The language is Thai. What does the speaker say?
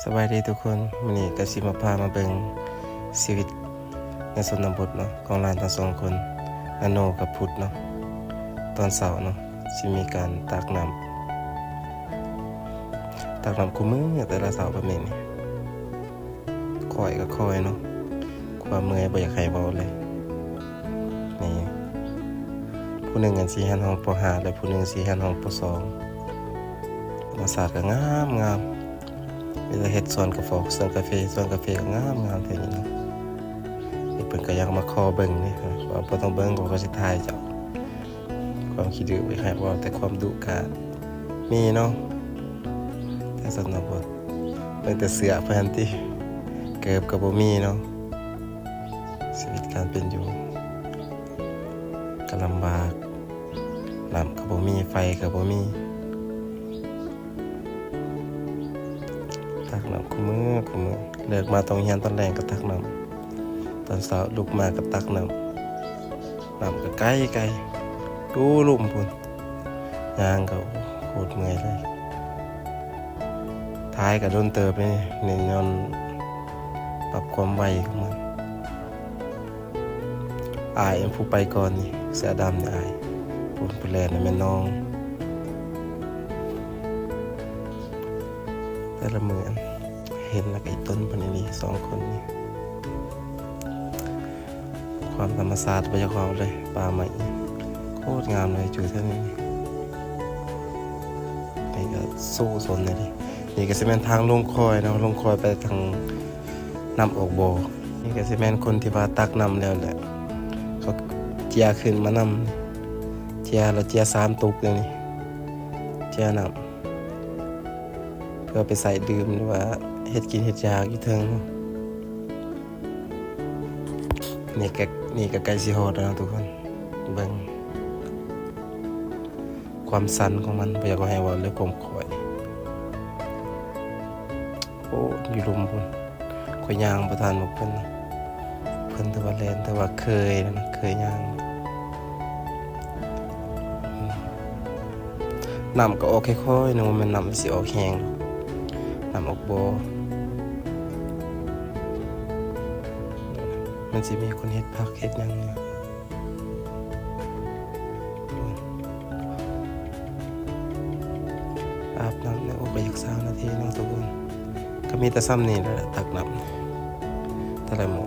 สบายดีทุกคนวันนี้ก็สิมาพามาเบิ่งชีวิตในชนบทเนาะของหลานทั้งสองคนนาโนกับพุทธเนาะตอนเช้าเนาะสิมีการตักน้คู่มื้อแต่ละเช้าแบบนี้นี่คอยก็คอยเนาะความเมื่อยบ่อยากให้เว้าเลยนี่ผู้หนึ่งกันสิหันห้องป .5 และผู้หนึ่งสิหันห้องป .2 ธรรมศาสตร์ก็งามมีแต่เฮ็ดสวนกาแฟสวนกาแฟก็งามแท้นี่เนาะนี่เพิ่นก็อยากมาขอเบิ่งนี่ว่าบ่ต้องเบิ่งก็สิถ่ายเจ้าความขี้ดื้อไว้ให้ว่าแต่ความดุก็มีเนาะแต่สนบทเบิ่งแต่เสื้อเพิ่นติเกิบก็บ่มีเนาะชีวิตการเป็นอยู่ก็ลำบากน้ำก็บ่มีไฟก็บ่มีตักน้ำคู่มือเลิกมาตรงเฮียนตอนแรงก็ตักน้ำตอนเช้าลุกมาก็ตักน้ำก็ไกลดูลุ่มพุ่นย่างก็โคตรเมื่อยเลยท้ายก็โดนเติบไปเน้นย้อนปรับความไวของมันอายผู้ไปก่อนนี่เสื้อดำนี่อายผู้แลนี่แม่น้องแต่ละมือเห็นแล้วก็อีต้นพันนี้สองคนนี่ความธรรมชาติบรรยากาศเลยป่าไม้โคตรงามเลยจุดเท่านี้นี่ก็สู้สนเลยดินี่ก็จะเป็นทางลงคอยนะลงคอยไปทางน้ำออกบ่อนี่ก็จะเป็นคนที่ว่าตักน้ำแล้วแหละเขาเจียขึ้นมานำเจียแล้วเจีย3 ตุกเลยนี่เจียน้ำเพื่อไปใส่ดื่มหรือว่าเฮ็ดกินเฮ็ดยากอยู่เทิงนี่ก็ใกล้สิฮอดแล้วนะทุกคนเบิ่งความสันของมันบ่อยากให้ว่าเลยผมข่อยโอ้อยู่ลุมพุ่นข่อยย่างบ่ทันบ่เพิ่นแต่ว่าแล่นแต่ว่าเคยนะเคยย่างน้ำก็ออกค่อยๆนึกว่ามันน้ำสิออกแห้งน้ำออกบ่มันสิมีคนเฮ็ดผักเฮ็ดหยังเนี่ยอาบน้ำเนี่ยโอ้ไปอีก3 นาทีเนาะทุกคนก็มีแต่ซ้ำนี่แหละตักน้ำแต่ละหมด